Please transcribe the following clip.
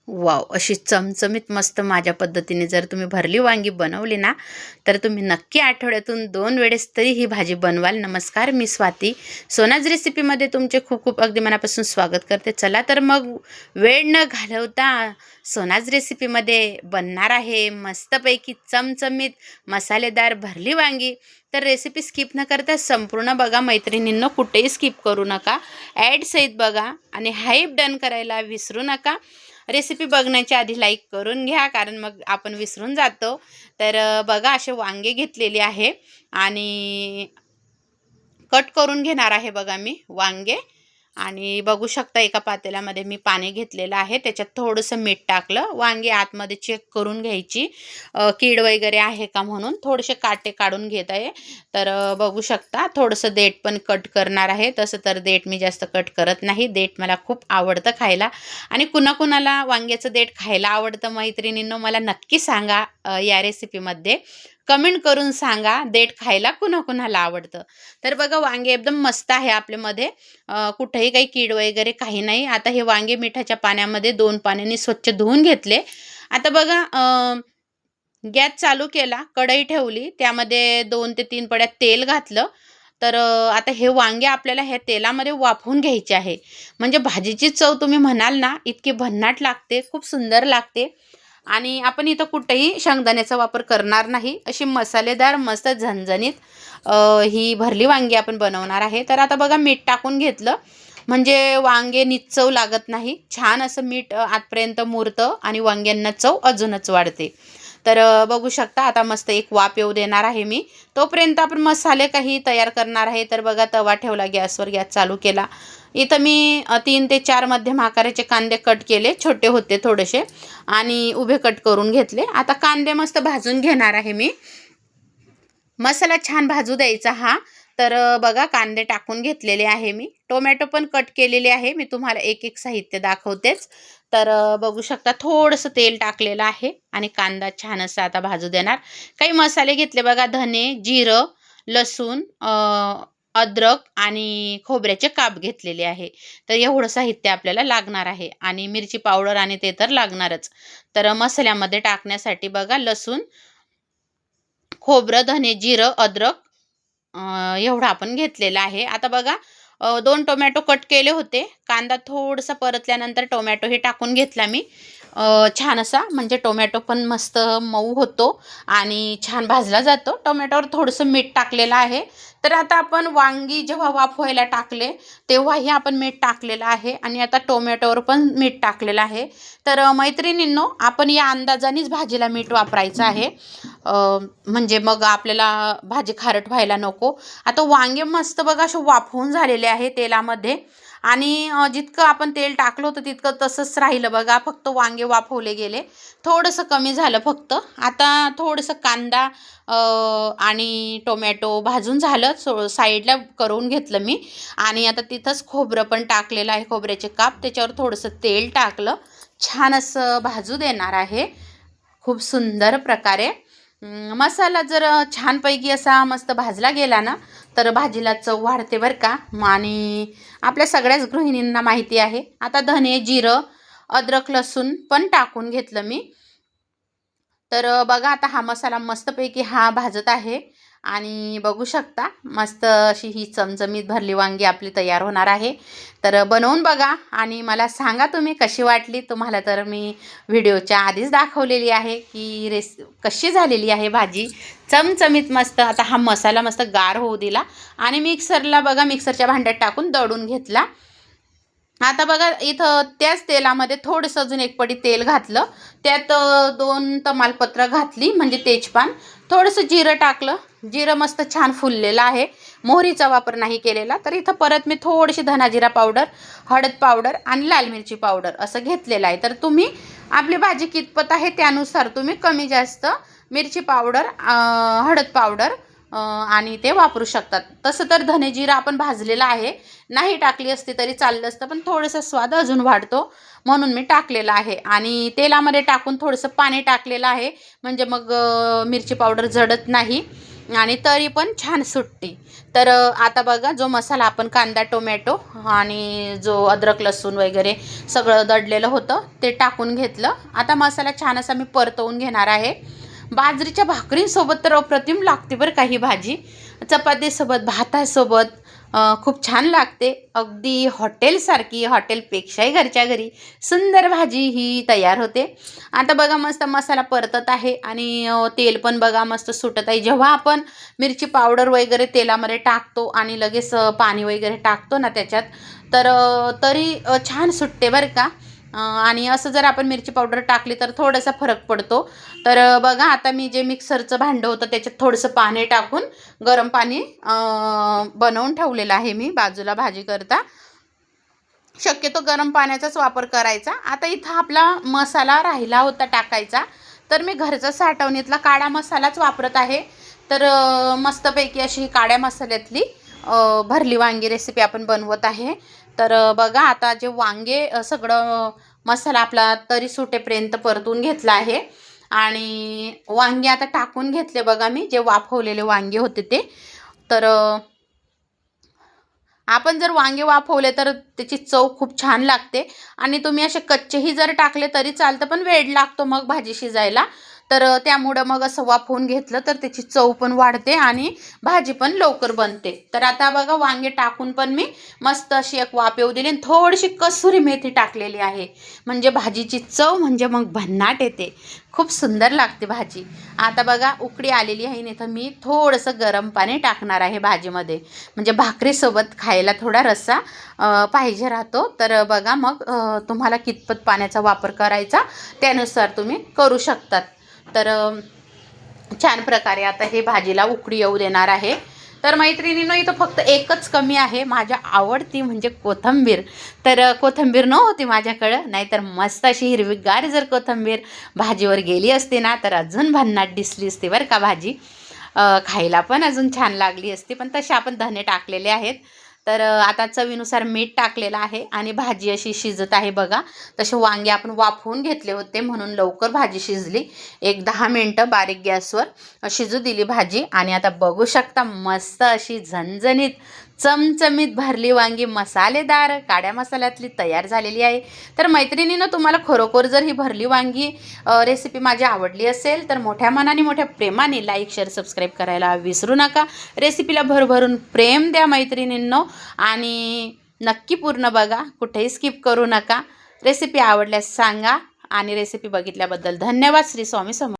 Wow! अशी चमचमीत मस्त माझ्या पद्धतीने जर तुम्ही भरली वांगी बनवली ना, तर तुम्ही नक्की आठवड्यातून 2 वेळेस तरी ही भाजी बनवाल. नमस्कार, मी स्वाती. सोनाज रेसिपीमध्ये तुमचे खूप खूप अगदी मनापासून स्वागत करते. चला तर मग वेळ न घालवता सोनाज रेसिपीमध्ये बनणार आहे मस्तपैकी चमचमीत मसालेदार भरली वांगी. तर रेसिपी स्किप न करता संपूर्ण बघा मैत्रिणींनो, कुठेही स्किप करू नका. ॲडसहित बघा आणि हाईप डन करायला विसरू नका. रेसिपी बघण्याच्या आधी लाईक करून घ्या, कारण मग आपण विसरून जातो. तर बघा असे वांगे घेतलेले आहे आणि कट करून घेणार आहे बघा मी वांगे. आणि बघू शकता एका पातेल्यामध्ये मी पाणी घेतलेलं आहे, त्याच्यात थोडंसं मीठ टाकलं. वांगे आतमध्ये चेक करून घ्यायची कीड वगैरे आहे का म्हणून. थोडेसे काटे काढून घेत आहे. तर बघू शकता थोडंसं देठ पण कट करणार आहे. तसं तर देठ मी जास्त कट करत नाही, देठ मला खूप आवडतं खायला. आणि कुणाकुणाला वांग्याचं देठ खायला आवडतं मैत्रिणींनो, मला नक्की सांगा या रेसिपीमध्ये कमेंट करून सांगा देठ खायला कुणाकुणाला आवडतं. तर बघा वांगे एकदम मस्त आहे आपल्यामध्ये, कुठेही काही कीड वगैरे काही नाही. आता हे वांगे मिठाच्या पाण्यामध्ये 2 पाण्याने स्वच्छ धुवून घेतले. आता बघा गॅस चालू केला, कढई ठेवली, त्यामध्ये 2 ते 3 पड्या तेल घातलं. तर आता हे वांगे आपल्याला ह्या तेलामध्ये वाफवून घ्यायचे आहे. म्हणजे भाजीची चव तुम्ही म्हणाल ना, इतकी भन्नाट लागते, खूप सुंदर लागते. आणि आपण इथं कुठेही शेंगदाण्याचा वापर करणार नाही. अशी मसालेदार मस्त झणझणीत ही भरली वांगी आपण बनवणार आहे. तर आता बघा मीठ टाकून घेतलं, म्हणजे वांगे चव लागत नाही. छान असं मीठ आतपर्यंत मुरतं आणि वांग्यांना चव अजूनच वाढते. तर बघू शकता आता मस्त एक वाफ येऊ देणार आहे मी. तोपर्यंत आपण मसाले काही तयार करणार आहे. तर बघा तवा ठेवला गॅसवर, गॅस चालू केला. इथं मी 3 ते 4 मध्यम आकाराचे कांदे कट केले, छोटे होते थोडेसे, आणि उभे कट करून घेतले. आता कांदे मस्त भाजून घेणार आहे मी. मसाला छान भाजू द्यायचा हा. तर बघा कांदे टाकून घेतलेले आहे मी. टोमॅटो पण कट केलेले आहे. मी तुम्हाला एक एक साहित्य दाखवतेच. तर बघू शकता थोडंसं तेल टाकलेलं आहे आणि कांदा छान असा आता भाजू देणार. काही मसाले घेतले बघा, धने, जिरं, लसूण, अद्रक आणि खोबऱ्याचे काप घेतलेले आहे. तर एवढं साहित्य आपल्याला लागणार आहे आणि मिरची पावडर आणि ते तर लागणारच. तर मसाल्यामध्ये टाकण्यासाठी बघा लसूण, खोबरं, धने, जिरं, अद्रक एवढं आपण घेतलेलं आहे. आता बघा 2 टोमॅटो कट केले होते. कांदा थोडासा परतल्यानंतर टोमॅटो हे टाकून घेतला मी. छान असा, म्हणजे टोमॅटो पण मस्त मऊ होतो आणि छान भाजला जातो. टोमॅटोवर थोडंसं मीठ टाकलेलं आहे. तर आता आपण वांगी जेव्हा वाफवायला टाकले, तेव्हाही आपण मीठ टाकलेलं आहे आणि आता टोमॅटोवर पण मीठ टाकलेलं आहे. तर मैत्रिणींनो, आपण या अंदाजानेच भाजीला मीठ वापरायचं आहे. म्हणजे मग आपल्याला भाजी खारट व्हायला नको. आता वांगे मस्त बघा असे वाफवून झालेले आहे तेलामध्ये. आणि जितकं आपण तेल टाकलं होतं तितकं तसंच राहिलं बघा, फक्त वांगे वाफवले गेले. थोडंसं कमी झालं फक्त. आता थोडंसं कांदा आणि टोमॅटो भाजून झालं, साईडला करून घेतलं मी. आणि आता तिथंच खोबरं पण टाकलेलं आहे, खोबऱ्याचे काप. त्याच्यावर थोडंसं तेल टाकलं, छान असं भाजू देणार आहे खूप सुंदर प्रकारे. मसाला जर छानपैकी असा मस्त भाजला गेला ना, तर भाजीला चव वाढते बरं का. आणि आपल्या सगळ्याच गृहिणींना माहिती आहे. आता धने, जिरं, अद्रक, लसूण पण टाकून घेतलं मी. तर बघा आता हा मसाला मस्तपैकी हा भाजत आहे आणि बघू शकता मस्त अशी ही चमचमीत भरली वांगी आपली तयार होणार आहे. तर बनवून बघा आणि मला सांगा तुम्ही कशी वाटली. तुम्हाला तर मी व्हिडिओच्या आधीच दाखवलेली आहे की कशी झालेली आहे भाजी चमचमीत मस्त. आता हा मसाला मस्त गार होऊ दिला आणि मिक्सरला बघा, मिक्सरच्या भांड्यात टाकून दळून घेतला. आता बघा इथं त्याच तेलामध्ये थोडंसं अजून एक पडी तेल घातलं. त्यात 2 तमालपत्र घातली, म्हणजे तेजपान. थोडंसं जिरं टाकलं. जिरं मस्त छान फुललेलं आहे. मोहरीचा वापर नाही केलेला. तर इथं परत मी थोडीशी धनाजिरा पावडर, हळद पावडर आणि लाल मिरची पावडर असं घेतलेलं आहे. तर तुम्ही आपली भाजी कितपत आहे त्यानुसार तुम्ही कमी जास्त मिरची पावडर, हळद पावडर आणि ते वापरू शकतात. तसं तर धने जिरा आपण भाजलेला आहे, नाही टाकली असती तरी चाललं असतं, पण थोडासा स्वाद अजून वाढतो म्हणून मी टाकलेला आहे. आणि तेलामध्ये टाकून थोडंसं पाणी टाकलेलं आहे, म्हणजे मग मिरची पावडर जळत नाही. आणि तरी पण छान सुटते. तर आता बघा जो मसाला आपण कांदा टोमॅटो आणि जो अद्रक लसूण वगैरे सगळं दडलेलं होतं ते टाकून घेतलं. आता मसाला छान असा मी परतवून घेणार आहे. बाजरीच्या भाकरीसोबत तर अप्रतिम लागते बरं का ही भाजी. चपातीसोबत भातासोबत खूप छान लागते. अगदी हॉटेलसारखी, हॉटेलपेक्षाही घरच्या घरी सुंदर भाजी ही तयार होते. आता बघा मस्त मसाला परतत आहे आणि तेल पण बघा मस्त सुटत आहे. जेव्हा आपण मिरची पावडर वगैरे तेलामध्ये टाकतो आणि लगेच पाणी वगैरे टाकतो ना त्याच्यात, तर तरी छान सुटते बरं का. आणि असं जर आपण मिरची पावडर टाकली तर थोडासा फरक पडतो. तर बघा आता मी जे मिक्सरचं भांडं होतं त्याच्यात थोडंसं पाणी टाकून गरम पाणी बनवून ठेवलेलं आहे मी बाजूला भाजी करता. शक्यतो गरम पाण्याचाच वापर करायचा. आता इथं आपला मसाला राहिला होता टाकायचा, तर मी घरचा साठवणीतला काळा मसालाच वापरत आहे. तर मस्तपैकी अशी काळ्या मसाल्यातली भरली वांगी रेसिपी आपण बनवत आहे. तर बघा आता जे वांगे सगळं मसाला आपला तरी सुटेपर्यंत परतून घेतला आहे आणि वांगे आता टाकून घेतले बघा मी, जे वाफवलेले वांगे होते ते. तर आपण जर वांगे वाफवले तर त्याची चव खूप छान लागते आणि तुम्ही असे कच्चेही जर टाकले तरी चालतं, पण वेळ लागतो मग भाजी शिजायला. तर त्यामुळं मग असं वाफवून घेतलं तर त्याची चव पण वाढते आणि भाजी पण लवकर बनते. तर आता बघा वांगे टाकून पण मी मस्त अशी एक वाफ येऊ दिली आणि थोडीशी कसुरी मेथी टाकलेली आहे. म्हणजे भाजीची चव म्हणजे मग भन्नाट येते. खूप सुंदर लागते भाजी. आता बघा उकळी आलेली आहे आणि इथं मी थोडंसं गरम पाणी टाकणार आहे भाजीमध्ये. म्हणजे भाकरीसोबत खायला थोडा रस्सा पाहिजे राहतो. तर बघा मग तुम्हाला कितपत पाण्याचा वापर करायचा त्यानुसार तुम्ही करू शकतात. तर छान प्रकारे आता हे भाजीला उकळी येऊ देणार आहे. तर मैत्रिणींनो इथं फक्त एकच कमी आहे, माझ्या आवडती म्हणजे कोथिंबीर. तर कोथिंबीर नव्हती माझ्याकडं, नाहीतर मस्त अशी हिरवीगार जर कोथिंबीर भाजीवर गेली असते ना तर अजून भन्नाट दिसली असती बरं का भाजी. खायला पण अजून छान लागली असती, पण तसे आपण धने टाकलेले आहेत. तर आता चवीनुसार मीठ टाकलेलं आहे आणि भाजी अशी शिजत आहे बघा. तसे वांगे आपण वाफवून घेतले होते म्हणून लवकर भाजी शिजली. एक 10 मिनटं बारीक गॅसवर शिजू दिली भाजी आणि आता बघू शकता मस्त अशी झणझणीत चमचमीत भरली वांगी मसालेदार काळ्या मसाल्यातली तयार झालेली आहे. तर मैत्रिणीनं तुम्हाला खरोखर जर ही भरली वांगी रेसिपी माझी आवडली असेल तर मोठ्या मनाने मोठ्या प्रेमाने लाईक शेअर सबस्क्राईब करायला विसरू नका. रेसिपीला भरभरून प्रेम द्या मैत्रिणींनो आणि नक्की पूर्ण बघा, कुठेही स्किप करू नका. रेसिपी आवडल्यास सांगा आणि रेसिपी बघितल्याबद्दल धन्यवाद. श्री स्वामी समर्थ.